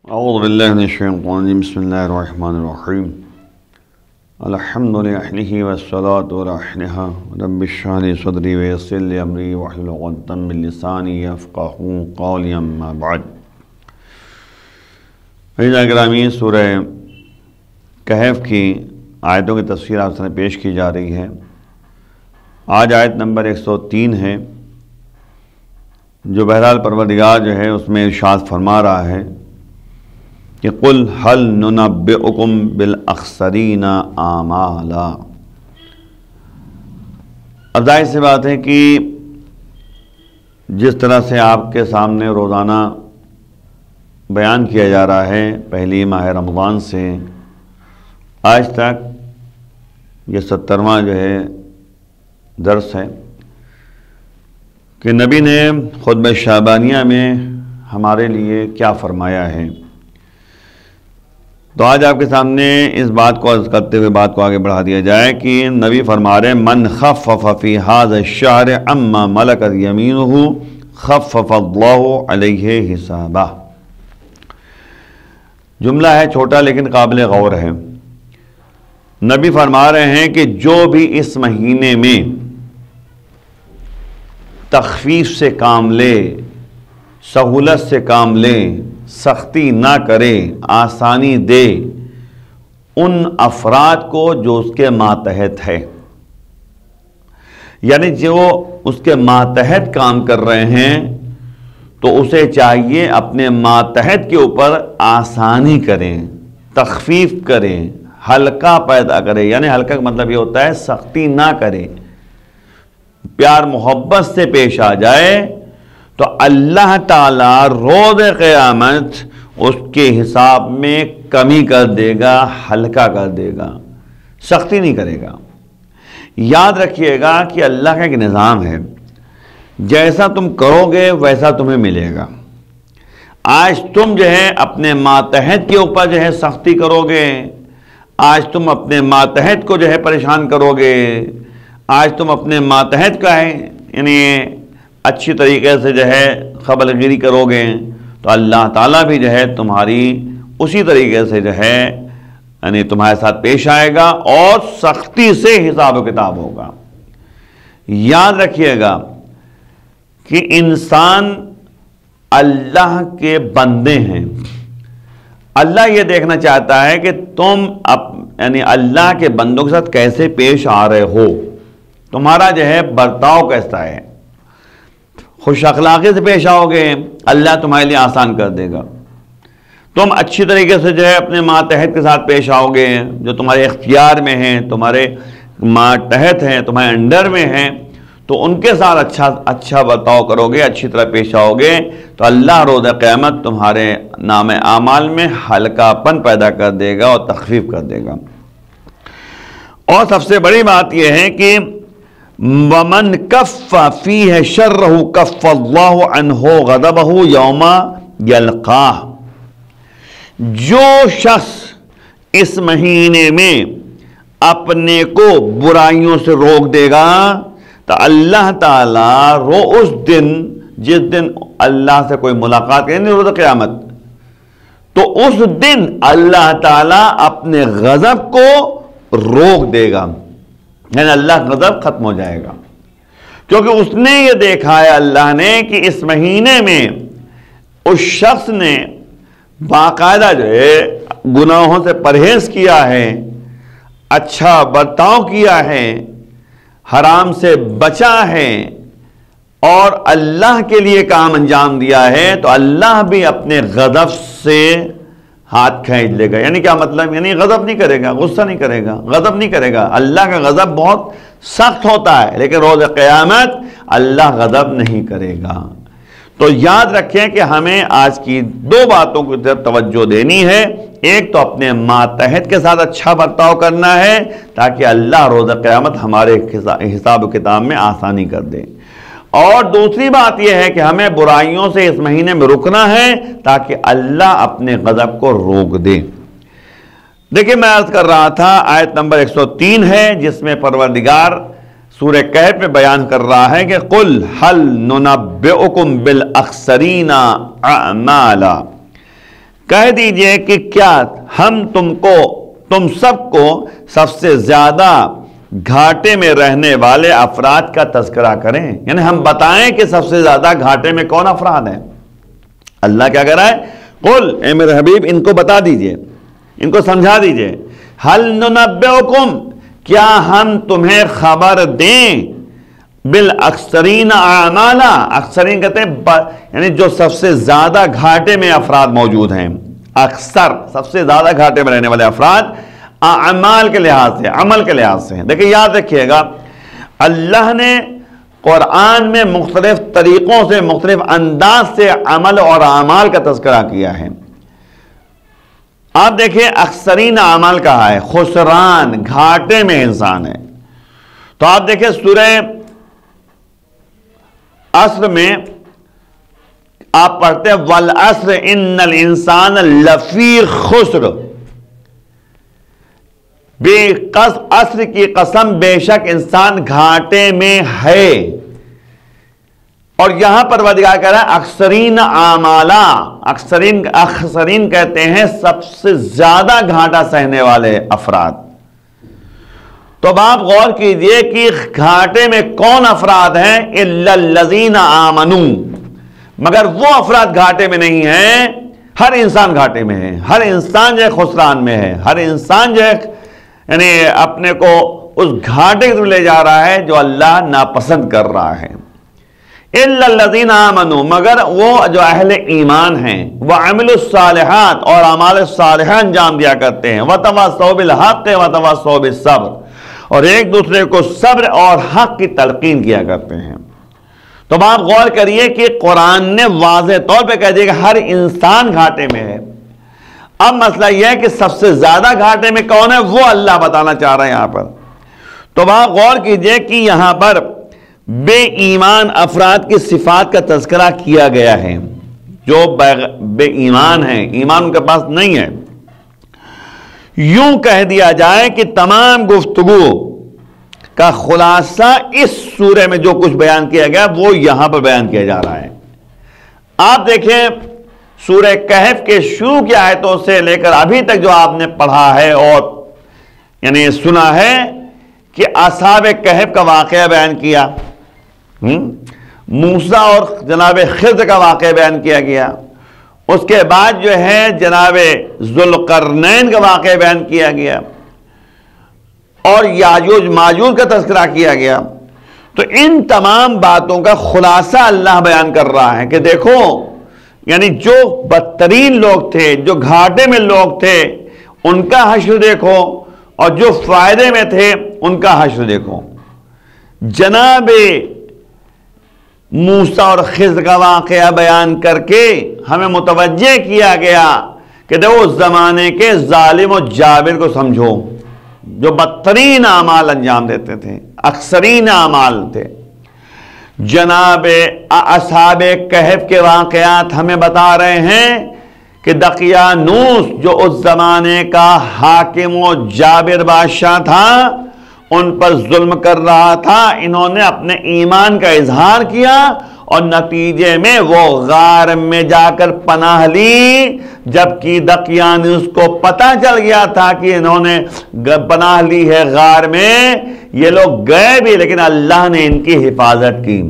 اعوذ باللہ من الشیطان الرجیم بسم اللہ الرحمن الرحیم الحمد للہ والصلاة والسلام رب اشرح لي صدری ویسر لي امری واحلل عقدۃ من لسانی یفقہوا قولی اما بعد۔ عزیزان گرامی، سورہ کہف کی آیتوں کی تفسیر آپ سے پیش کی جا رہی ہے۔ آج آیت نمبر 103 ہے، جو بہرحال پروردگار جو ہے اس میں ارشاد فرما رہا ہے کہ قل هل ننبئکم بالاخسرین اعمالا۔ اب ظاہر سی بات ہے کہ جس طرح سے آپ کے سامنے روزانہ بیان کیا جا رہا ہے پہلی ماہ رمضان سے آج تک، یہ 70واں جو ہے درس ہے کہ نبی نے خطبہ شعبانیہ میں ہمارے لیے کیا فرمایا ہے۔ تو آج آپ کے سامنے اس بات کو عرض کرتے ہوئے بات کو آگے بڑھا دیا جائے کہ نبی فرما رہے من خفف فی ھذا الشہر عما ملکت یمینہ خفف اللہ علیہ حسابہ۔ جملہ ہے چھوٹا لیکن قابل غور ہے۔ نبی فرما رہے ہیں کہ جو بھی اس مہینے میں تخفیف سے کام لے، سہولت سے کام لے، سختی نہ کرے، آسانی دے ان افراد کو جو اس کے ماتحت ہے، یعنی جو اس کے ماتحت کام کر رہے ہیں تو اسے چاہیے اپنے ماتحت کے اوپر آسانی کریں، تخفیف کریں، ہلکا پیدا کرے۔ یعنی ہلکا کا مطلب یہ ہوتا ہے سختی نہ کرے، پیار محبت سے پیش آ جائے تو اللہ تعالیٰ روز قیامت اس کے حساب میں کمی کر دے گا، ہلکا کر دے گا، سختی نہیں کرے گا۔ یاد رکھیے گا کہ اللہ کا ایک نظام ہے، جیسا تم کرو گے ویسا تمہیں ملے گا۔ آج تم جو ہے اپنے ماتحت کے اوپر جو ہے سختی کرو گے، آج تم اپنے ماتحت کو جو ہے پریشان کرو گے، آج تم اپنے ماتحت کا ہے یعنی اچھی طریقے سے جو ہے خبر گیری کرو گے تو اللہ تعالیٰ بھی جو ہے تمہاری اسی طریقے سے جو ہے یعنی تمہارے ساتھ پیش آئے گا اور سختی سے حساب و کتاب ہوگا۔ یاد رکھیے گا کہ انسان اللہ کے بندے ہیں۔ اللہ یہ دیکھنا چاہتا ہے کہ تم یعنی اللہ کے بندوں کے ساتھ کیسے پیش آ رہے ہو، تمہارا جو ہے برتاؤ کیسا ہے۔ خوش اخلاقی سے پیش آؤ گے، اللہ تمہارے لیے آسان کر دے گا۔ تم اچھی طریقے سے جو ہے اپنے ماتحت کے ساتھ پیش آؤ گے، جو تمہارے اختیار میں ہیں، تمہارے ماتحت ہیں، تمہارے انڈر میں ہیں، تو ان کے ساتھ اچھا برتاؤ کرو گے، اچھی طرح پیش آؤ گے تو اللہ روز قیامت تمہارے نام اعمال میں ہلکا پن پیدا کر دے گا اور تخفیف کر دے گا۔ اور سب سے بڑی بات یہ ہے کہ وَمَنْ كَفَّ فِيهِ شَرَّهُ كَفَّ اللَّهُ عَنْهُ غَضَبَهُ يَوْمَ يَلْقَاهُ۔ جو شخص اس مہینے میں اپنے کو برائیوں سے روک دے گا تو اللہ تعالیٰ اس دن جس دن اللہ سے کوئی ملاقات کرے نہیں روز قیامت، تو اس دن اللہ تعالیٰ اپنے غضب کو روک دے گا، یعنی اللہ کا غضب ختم ہو جائے گا، کیونکہ اس نے یہ دیکھا ہے اللہ نے کہ اس مہینے میں اس شخص نے باقاعدہ جو ہے گناہوں سے پرہیز کیا ہے، اچھا برتاؤ کیا ہے، حرام سے بچا ہے اور اللہ کے لیے کام انجام دیا ہے، تو اللہ بھی اپنے غضب سے ہاتھ کھینچ لے گا۔ یعنی کیا مطلب؟ یعنی غضب نہیں کرے گا، غصہ نہیں کرے گا، غضب نہیں کرے گا۔ اللہ کا غضب بہت سخت ہوتا ہے لیکن روز قیامت اللہ غضب نہیں کرے گا۔ تو یاد رکھیں کہ ہمیں آج کی دو باتوں کی طرف توجہ دینی ہے۔ ایک تو اپنے ماتحت کے ساتھ اچھا برتاؤ کرنا ہے تاکہ اللہ روز قیامت ہمارے حساب و کتاب میں آسانی کر دے، اور دوسری بات یہ ہے کہ ہمیں برائیوں سے اس مہینے میں رکنا ہے تاکہ اللہ اپنے غضب کو روک دے۔ دیکھیں میں عرض کر رہا تھا آیت نمبر 103 ہے جس میں پروردگار سورہ کہف میں بیان کر رہا ہے کہ قل هل ننبئکم بالاخسرین اعمالا، کہہ دیجئے کہ کیا ہم تم سب کو سب سے زیادہ گھاٹے میں رہنے والے افراد کا تذکرہ کریں، یعنی ہم بتائیں کہ سب سے زیادہ گھاٹے میں کون افراد ہیں۔ اللہ کیا کہہ رہا ہے؟ قل، اے میرے حبیب ان کو بتا دیجئے، ان کو سمجھا دیجئے، ہل ننبئکم، کیا ہم تمہیں خبر دیں، بالاکثرین اعمالا، اکثرین کہتے ہیں یعنی جو سب سے زیادہ گھاٹے میں افراد موجود ہیں، اکثر سب سے زیادہ گھاٹے میں رہنے والے افراد اعمال کے لحاظ سے، عمل کے لحاظ سے۔ دیکھیں یاد رکھیے گا، اللہ نے قرآن میں مختلف طریقوں سے، مختلف انداز سے عمل اور اعمال کا تذکرہ کیا ہے۔ آپ دیکھیں اکثرین اعمال کہا ہے، خسران، گھاٹے میں انسان ہے۔ تو آپ دیکھیں سورہ عصر میں آپ پڑھتے ہیں والعصر ان الانسان لفی خسر، عصر کی قسم بے شک انسان گھاٹے میں ہے۔ اور یہاں پر پروردگار کہہ رہا ہے اکثرین اعمالا، اکثرین کہتے ہیں سب سے زیادہ گھاٹا سہنے والے افراد۔ تو اب آپ غور کیجئے کہ گھاٹے میں کون افراد ہیں؟ الا الذین آمنوا، مگر وہ افراد گھاٹے میں نہیں ہیں۔ ہر انسان گھاٹے میں ہے، ہر انسان جو ہے خسران میں ہے، ہر انسان جو ہے یعنی اپنے کو اس گھاٹے کی طرف لے جا رہا ہے جو اللہ ناپسند کر رہا ہے۔ الا الذین آمنوا، مگر وہ جو اہل ایمان ہیں، وعملوا الصالحات، اور اعمال صالحہ انجام دیا کرتے ہیں، وتواصوا بالحق وتواصوا بالصبر، اور ایک دوسرے کو صبر اور حق کی تلقین کیا کرتے ہیں۔ تو اب آپ غور کریے کہ قرآن نے واضح طور پہ کہہ دیا کہ ہر انسان گھاٹے میں ہے۔ اب مسئلہ یہ ہے کہ سب سے زیادہ گھاٹے میں کون ہے، وہ اللہ بتانا چاہ رہے ہیں یہاں پر۔ تو اب آپ غور کیجئے کہ یہاں پر بے ایمان افراد کی صفات کا تذکرہ کیا گیا ہے، جو بے ایمان ہیں، ایمان ان کے پاس نہیں ہے۔ یوں کہہ دیا جائے کہ تمام گفتگو کا خلاصہ اس سورہ میں جو کچھ بیان کیا گیا وہ یہاں پر بیان کیا جا رہا ہے۔ آپ دیکھیں سورہ کہف کے شروع کی آیتوں سے لے کر ابھی تک جو آپ نے پڑھا ہے اور یعنی سنا ہے کہ اصحاب کہف کا واقعہ بیان کیا، موسیٰ اور جناب خضر کا واقعہ بیان کیا گیا، اس کے بعد جو ہے جناب ذوالقرنین کا واقعہ بیان کیا گیا، اور یاجوج ماجوج کا تذکرہ کیا گیا۔ تو ان تمام باتوں کا خلاصہ اللہ بیان کر رہا ہے کہ دیکھو یعنی جو بدترین لوگ تھے، جو گھاٹے میں لوگ تھے، ان کا حشر دیکھو، اور جو فائدے میں تھے ان کا حشر دیکھو۔ جناب موسیٰ اور خضر کا واقعہ بیان کر کے ہمیں متوجہ کیا گیا کہ دیکھو اس زمانے کے ظالم و جابر کو سمجھو، جو بدترین اعمال انجام دیتے تھے، اکثرین اعمال تھے۔ جناب اصحاب کہف کے واقعات ہمیں بتا رہے ہیں کہ دقیانوس جو اس زمانے کا حاکم و جابر بادشاہ تھا، ان پر ظلم کر رہا تھا، انہوں نے اپنے ایمان کا اظہار کیا اور نتیجے میں وہ غار میں جا کر پناہ لی، جبکہ دقیانوس کو پتہ چل گیا تھا کہ انہوں نے پناہ لی ہے غار میں، یہ لوگ گئے بھی لیکن اللہ نے ان کی حفاظت کی،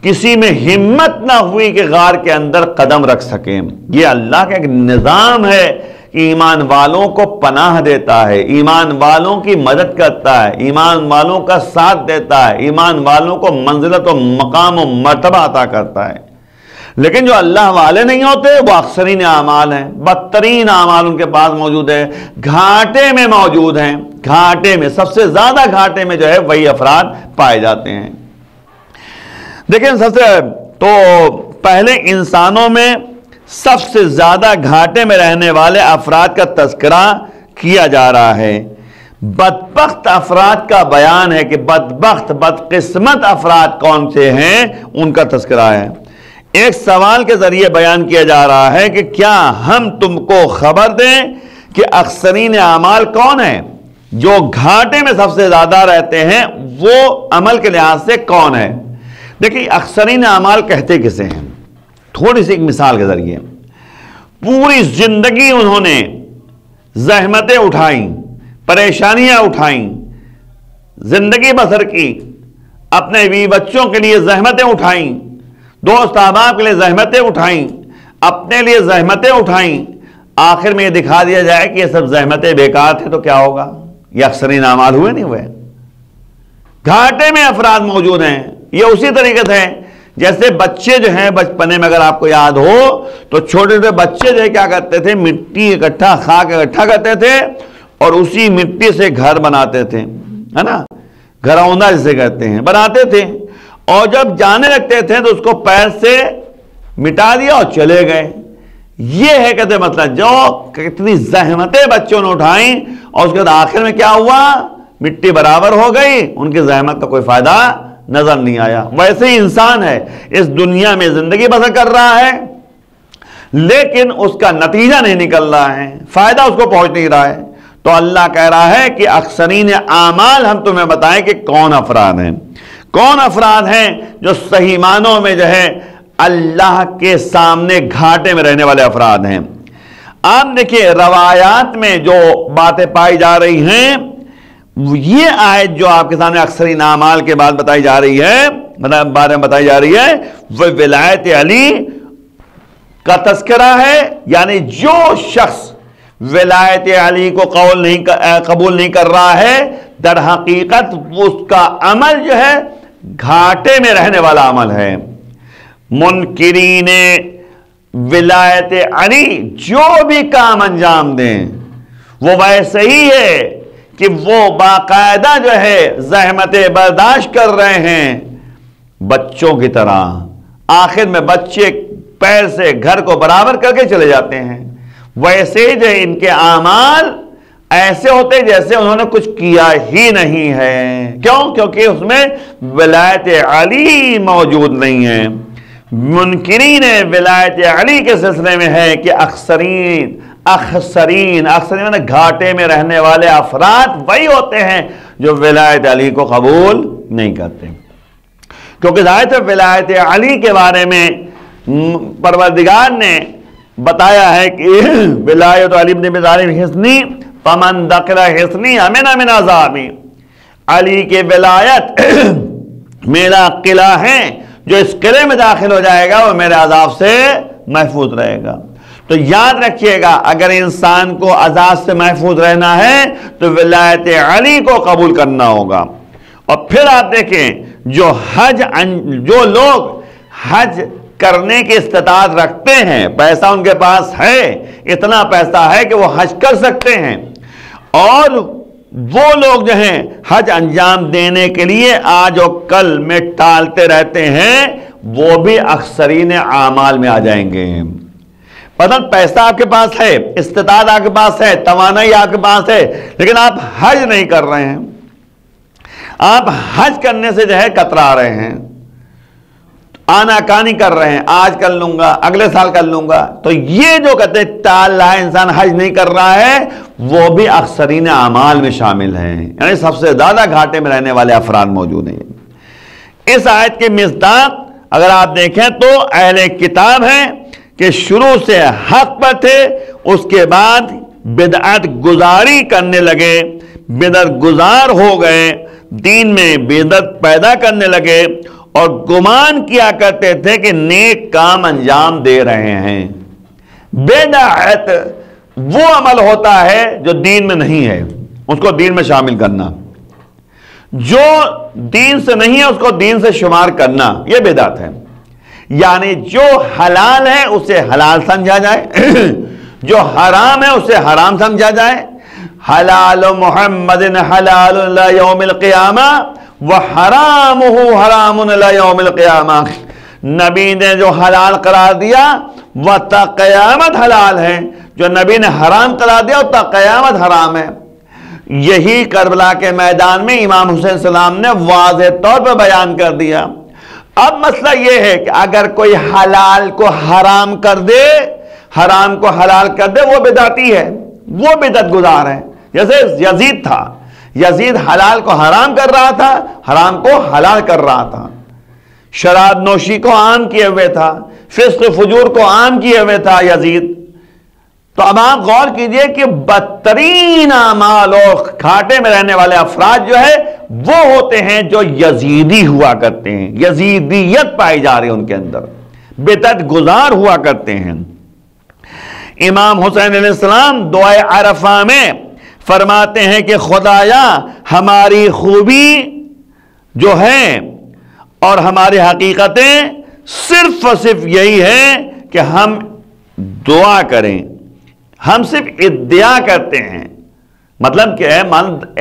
کسی میں ہمت نہ ہوئی کہ غار کے اندر قدم رکھ سکیں۔ یہ اللہ کا ایک نظام ہے کہ ایمان والوں کو پناہ دیتا ہے، ایمان والوں کی مدد کرتا ہے، ایمان والوں کا ساتھ دیتا ہے، ایمان والوں کو منزلت و مقام و مرتبہ عطا کرتا ہے۔ لیکن جو اللہ والے نہیں ہوتے وہ اکثرین اعمال ہیں، بدترین اعمال ان کے پاس موجود ہے، گھاٹے میں موجود ہیں، گھاٹے میں سب سے زیادہ گھاٹے میں جو ہے وہی افراد پائے جاتے ہیں۔ دیکھیں سب سے تو پہلے انسانوں میں سب سے زیادہ گھاٹے میں رہنے والے افراد کا تذکرہ کیا جا رہا ہے۔ بدبخت افراد کا بیان ہے کہ بدبخت بدقسمت افراد کون سے ہیں، ان کا تذکرہ ہے۔ ایک سوال کے ذریعے بیان کیا جا رہا ہے کہ کیا ہم تم کو خبر دیں کہ اکثرین اعمال کون ہیں، جو گھاٹے میں سب سے زیادہ رہتے ہیں، وہ عمل کے لحاظ سے کون ہے۔ دیکھیں اکثرین اعمال کہتے کسے ہیں، تھوڑی سی ایک مثال کے ذریعے پوری زندگی انہوں نے زحمتیں اٹھائیں، پریشانیاں اٹھائیں، زندگی بسر کی، اپنے بیوی بچوں کے لیے زحمتیں اٹھائیں، دوست احباب کے لیے زحمتیں اٹھائیں، اپنے لیے زحمتیں اٹھائیں، آخر میں یہ دکھا دیا جائے کہ یہ سب زحمتیں بیکار تھے تو کیا ہوگا؟ یہ اکثرین اعمال ہوئے نہیں ہوئے؟ گھاٹے میں افراد موجود ہیں۔ یہ اسی طریقے سے جیسے بچے جو ہیں بچپنے میں، اگر آپ کو یاد ہو تو چھوٹے چھوٹے بچے جو کیا کرتے تھے، مٹی اکٹھا خاک اکٹھا کرتے تھے اور اسی مٹی سے گھر بناتے تھے، ہے نا، گھروندا جسے کہتے ہیں، بناتے تھے، اور جب جانے لگتے تھے تو اس کو پیر سے مٹا دیا اور چلے گئے۔ یہ ہے کہتے مطلب جو کتنی زحمتیں بچوں نے اٹھائیں اور اس کے بعد آخر میں کیا ہوا؟ مٹی برابر ہو گئی، ان کی زحمت کا کوئی فائدہ نظر نہیں آیا۔ ویسے ہی انسان ہے، اس دنیا میں زندگی بسر کر رہا ہے لیکن اس کا نتیجہ نہیں نکل رہا ہے، فائدہ اس کو پہنچ نہیں رہا ہے۔ تو اللہ کہہ رہا ہے کہ اکثرین اعمال ہم تمہیں بتائیں کہ کون افراد ہیں، کون افراد ہیں جو صحیح معنوں میں جو ہے اللہ کے سامنے گھاٹے میں رہنے والے افراد ہیں۔ آپ دیکھیے روایات میں جو باتیں پائی جا رہی ہیں، یہ آیت جو آپ کے سامنے اکثرین اعمال کے بعد بتائی جا رہی ہے، بارے میں بتائی جا رہی ہے، وہ ولایت علی کا تذکرہ ہے۔ یعنی جو شخص ولایت علی کو قبول نہیں کر رہا ہے، در حقیقت اس کا عمل جو ہے گھاٹے میں رہنے والا عمل ہے۔ منکرین ولایت علی جو بھی کام انجام دیں وہ ویسے ہی ہے کہ وہ باقاعدہ جو ہے زحمتیں برداشت کر رہے ہیں بچوں کی طرح۔ آخر میں بچے پیر سے گھر کو برابر کر کے چلے جاتے ہیں، ویسے جو ان کے اعمال ایسے ہوتے جیسے انہوں نے کچھ کیا ہی نہیں ہے۔ کیوں؟ کیونکہ اس میں ولایت علی موجود نہیں ہے۔ منکرین ولایت علی کے سلسلے میں ہے کہ اکثرین میں گھاٹے میں رہنے والے افراد وہی ہوتے ہیں جو ولایت علی کو قبول نہیں کرتے، کیونکہ ظاہر ہے ولایت علی کے بارے میں پروردگار نے بتایا ہے کہ ولایت علی بن ابی طالب حصنی فمن دخل حصنی امن من عذابی، علی کے ولایت میرا قلعہ ہے، جو اس قلعے میں داخل ہو جائے گا وہ میرے عذاب سے محفوظ رہے گا۔ تو یاد رکھیے گا اگر انسان کو عذاب سے محفوظ رہنا ہے تو ولایت علی کو قبول کرنا ہوگا۔ اور پھر آپ دیکھیں جو لوگ حج کرنے کی استطاعت رکھتے ہیں، پیسہ ان کے پاس ہے، اتنا پیسہ ہے کہ وہ حج کر سکتے ہیں، اور وہ لوگ جو ہیں حج انجام دینے کے لیے آج اور کل میں ٹالتے رہتے ہیں، وہ بھی اکثرین اعمال میں آ جائیں گے۔ پتہ پیسہ آپ کے پاس ہے، استطاعت آپ کے پاس ہے، توانائی آپ کے پاس ہے، لیکن آپ حج نہیں کر رہے ہیں، آپ حج کرنے سے جو ہے کترا رہے ہیں، آنا کانی کر رہے ہیں، آج کر لوں گا، اگلے سال کر لوں گا، تو یہ جو کہتے ہیں ٹال رہا ہے انسان، حج نہیں کر رہا ہے، وہ بھی اکثرین اعمال میں شامل ہیں، یعنی سب سے زیادہ گھاٹے میں رہنے والے افراد موجود ہیں۔ اس آیت کے مصداق اگر آپ دیکھیں تو اہل کتاب ہیں کہ شروع سے حق پر تھے، اس کے بعد بدعت گزاری کرنے لگے، بدعت گزار ہو گئے، دین میں بدعت پیدا کرنے لگے اور گمان کیا کرتے تھے کہ نیک کام انجام دے رہے ہیں۔ بدعت وہ عمل ہوتا ہے جو دین میں نہیں ہے، اس کو دین میں شامل کرنا، جو دین سے نہیں ہے اس کو دین سے شمار کرنا، یہ بدعت ہے۔ یعنی جو حلال ہے اسے حلال سمجھا جائے، جو حرام ہے اسے حرام سمجھا جائے۔ حلال محمد حلال الی یوم القیامہ وحرامہ حرام الی یوم القیامہ، نبی نے جو حلال قرار دیا وہ تا قیامت حلال ہے، جو نبی نے حرام قرار دیا وہ تا قیامت حرام ہے۔ یہی کربلا کے میدان میں امام حسین السلام نے واضح طور پر بیان کر دیا۔ اب مسئلہ یہ ہے کہ اگر کوئی حلال کو حرام کر دے، حرام کو حلال کر دے، وہ بدعتی ہے، وہ بدعت گزار ہے۔ جیسے یزید تھا، یزید حلال کو حرام کر رہا تھا، حرام کو حلال کر رہا تھا، شراب نوشی کو عام کیے ہوئے تھا، فسق فجور کو عام کیے ہوئے تھا یزید، تو اب آپ غور کیجئے کہ بدترین اعمال اور گھاٹے میں رہنے والے افراد جو ہے وہ ہوتے ہیں جو یزیدی ہوا کرتے ہیں، یزیدیت پائی جا رہی ہے ان کے اندر، بدعت گزار ہوا کرتے ہیں۔ امام حسین علیہ السلام دعائے عرفہ میں فرماتے ہیں کہ خدایا ہماری خوبی جو ہے اور ہماری حقیقتیں صرف اور صرف یہی ہے کہ ہم دعا کریں، ہم صرف ادعا کرتے ہیں۔ مطلب کیا ہے؟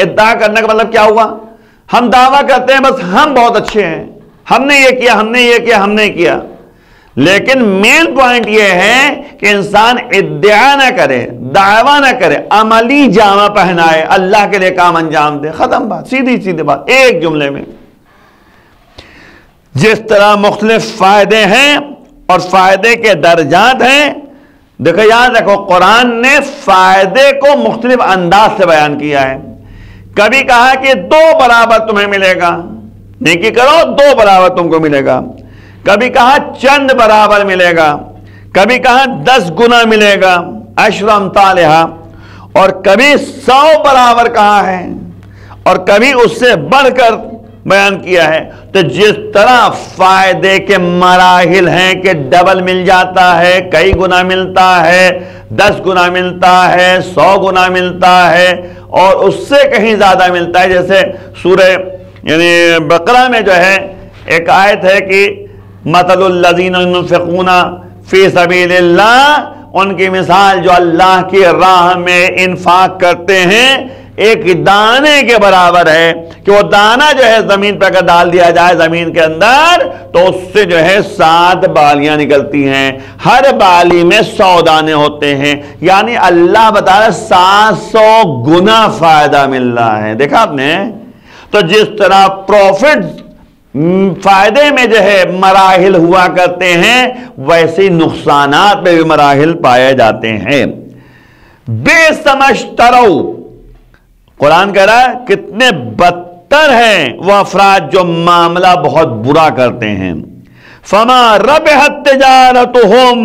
ادعا کرنے کا مطلب کیا ہوا؟ ہم دعویٰ کرتے ہیں بس ہم بہت اچھے ہیں، ہم نے یہ کیا، ہم نے یہ کیا، ہم نے کیا، لیکن مین پوائنٹ یہ ہے کہ انسان ادعا نہ کرے، دعویٰ نہ کرے، عملی جامہ پہنائے، اللہ کے لیے کام انجام دے، ختم بات، سیدھی سیدھی بات، ایک جملے میں۔ جس طرح مختلف فائدے ہیں اور فائدے کے درجات ہیں، دیکھو یاد رکھو قرآن نے فائدے کو مختلف انداز سے بیان کیا ہے۔ کبھی کہا کہ 2 برابر تمہیں ملے گا، نیکی کرو 2 برابر تم کو ملے گا، کبھی کہا چند برابر ملے گا، کبھی کہا 10 گنا ملے گا، عشر امثالہا، اور کبھی 100 برابر کہا ہے، اور کبھی اس سے بڑھ کر بیان کیا ہے۔ تو جس طرح فائدے کے مراحل ہیں کہ ڈبل مل جاتا ہے، کئی گنا ملتا ہے، 10 گنا ملتا ہے، 100 گنا ملتا ہے، اور اس سے کہیں زیادہ ملتا ہے۔ جیسے سورہ یعنی بقرہ میں جو ہے ایک آیت ہے کہ مثل الذین ينفقون فی سبیل اللہ، ان کی مثال جو اللہ کی راہ میں انفاق کرتے ہیں ایک دانے کے برابر ہے، کہ وہ دانہ جو ہے زمین پہ اگر ڈال دیا جائے زمین کے اندر تو اس سے جو ہے 7 بالیاں نکلتی ہیں، ہر بالی میں 100 دانے ہوتے ہیں، یعنی اللہ بتا رہا ہے 700 گنا فائدہ مل رہا ہے۔ دیکھا آپ نے؟ تو جس طرح پروفٹ فائدے میں جو ہے مراحل ہوا کرتے ہیں، ویسے نقصانات میں بھی مراحل پائے جاتے ہیں۔ بے سمجھترو، قرآن کہہ رہا ہے کتنے بدتر ہیں وہ افراد جو معاملہ بہت برا کرتے ہیں۔ فما ربحت تجارتہم،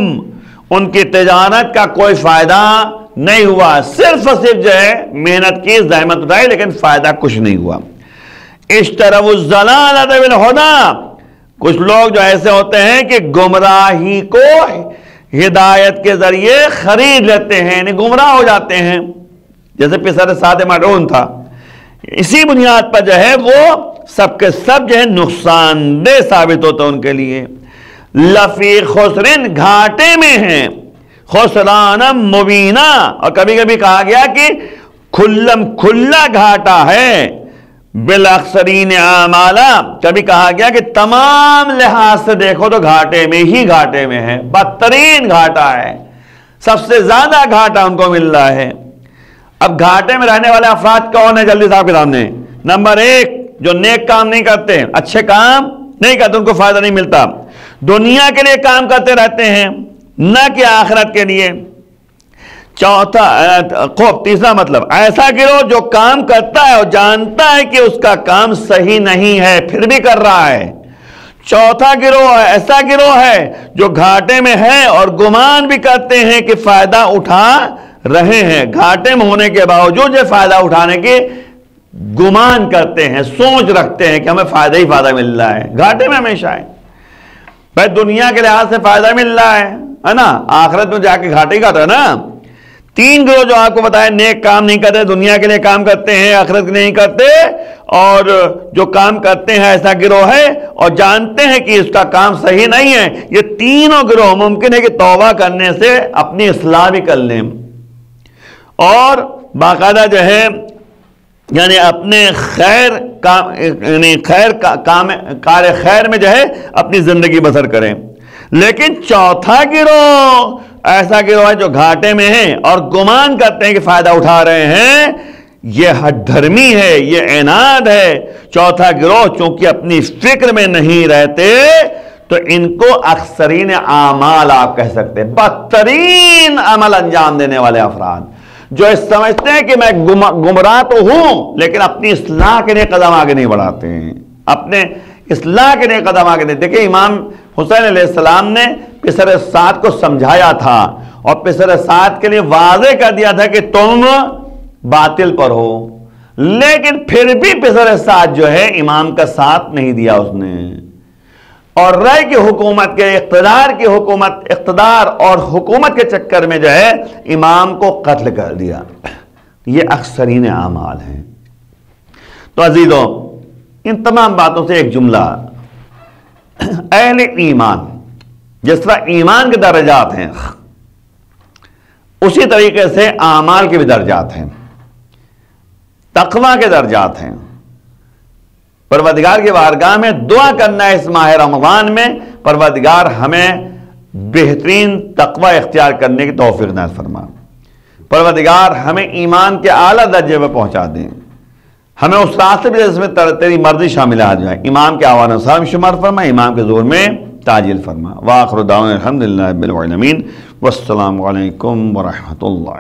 ان کی تجارت کا کوئی فائدہ نہیں ہوا، صرف اور صرف جو ہے محنت کی، زحمت اٹھائی، لیکن فائدہ کچھ نہیں ہوا۔ اشتروا الضلالۃ بالہدی، کچھ لوگ جو ایسے ہوتے ہیں کہ گمراہی کو ہدایت کے ذریعے خرید لیتے ہیں، یعنی گمراہ ہو جاتے ہیں، جیسے پسر سعد مدعون تھا۔ اسی بنیاد پر جو ہے وہ سب کے سب جو ہے نقصان دہ ثابت ہوتا ہے ان کے لیے۔ لفی خسرن، گھاٹے میں ہیں، خسران مبینہ، اور کبھی کبھی کہا گیا کہ کھلم کھلا گھاٹا ہے، بالاخسرین اعمالا، کبھی کہا گیا کہ تمام لحاظ سے دیکھو تو گھاٹے میں ہی گھاٹے میں ہے، بدترین گھاٹا ہے، سب سے زیادہ گھاٹا ان کو مل رہا ہے۔ اب گھاٹے میں رہنے والے افراد کون ہیں جلدی صاحب کے سامنے؟ نمبر 1 جو نیک کام نہیں کرتے، اچھے کام نہیں کرتے، ان کو فائدہ نہیں ملتا، دنیا کے لیے کام کرتے رہتے ہیں نہ کہ آخرت کے لیے۔ تیسرا مطلب ایسا گروہ جو کام کرتا ہے اور جانتا ہے کہ اس کا کام صحیح نہیں ہے پھر بھی کر رہا ہے۔ چوتھا گروہ ایسا گروہ ہے جو گھاٹے میں ہے اور گمان بھی کرتے ہیں کہ فائدہ اٹھا رہے ہیں، گھاٹے میں ہونے کے باوجود یہ فائدہ اٹھانے کے گمان کرتے ہیں، سوچ رکھتے ہیں کہ ہمیں فائدہ ہی فائدہ مل رہا ہے، گھاٹے میں ہمیشہ ہے۔ بھائی دنیا کے لحاظ سے فائدہ مل رہا ہے نا، آخرت میں جا کے گھاٹے ہی گھاٹا ہے نا۔ 3 گروہ جو آپ کو بتایا، نیک کام نہیں کرتے، دنیا کے لیے کام کرتے ہیں، آخرت کے لیے نہیں کرتے، اور جو کام کرتے ہیں ایسا گروہ ہے اور جانتے ہیں کہ اس کا کام صحیح نہیں ہے۔ یہ تینوں گروہ ممکن ہے کہ توبہ کرنے سے اپنی اصلاح بھی کر لیں اور باقاعدہ جو ہے یعنی اپنے کار خیر میں جو ہے اپنی زندگی بسر کریں۔ لیکن چوتھا گروہ ایسا گروہ ہے جو گھاٹے میں ہے اور گمان کرتے ہیں کہ فائدہ اٹھا رہے ہیں، یہ ہٹ دھرمی ہے، یہ عناد ہے۔ چوتھا گروہ چونکہ اپنی فکر میں نہیں رہتے تو ان کو اکثرین اعمال آپ کہہ سکتے ہیں، بدترین عمل انجام دینے والے افراد جو سمجھتے ہیں کہ میں گمراہ تو ہوں لیکن اپنی اصلاح کے لیے قدم آگے نہیں بڑھاتے ہیں، اپنے اصلاح کے لیے قدم آگے نہیں۔ دیکھیں امام حسین علیہ السلام نے پسر سعد کو سمجھایا تھا اور پسر سعد کے لیے واضح کر دیا تھا کہ تم باطل پر ہو، لیکن پھر بھی پسر سعد جو ہے امام کا ساتھ نہیں دیا اس نے، اور رائے کی حکومت کے اقتدار اور حکومت کے چکر میں جو ہے امام کو قتل کر دیا۔ یہ اکثرین اعمال ہیں۔ تو عزیزوں، ان تمام باتوں سے ایک جملہ، اہل ایمان جس طرح ایمان کے درجات ہیں اسی طریقے سے اعمال کے بھی درجات ہیں، تقویٰ کے درجات ہیں۔ پروردگار کی بارگاہ میں دعا کرنا ہے اس ماہ رمضان میں، پروردگار ہمیں بہترین تقویٰ اختیار کرنے کی توفیق عطا فرما، پروردگار ہمیں ایمان کے اعلیٰ درجے میں پہنچا دیں، ہمیں اس راستے میں جس میں تیری مرضی شامل آ جائے، امام کے آوان و سلام شمار فرما، امام کے زور میں تاجیل فرما۔ وآخر دعوانا الحمدللہ رب العالمین، والسلام علیکم ورحمۃ اللہ۔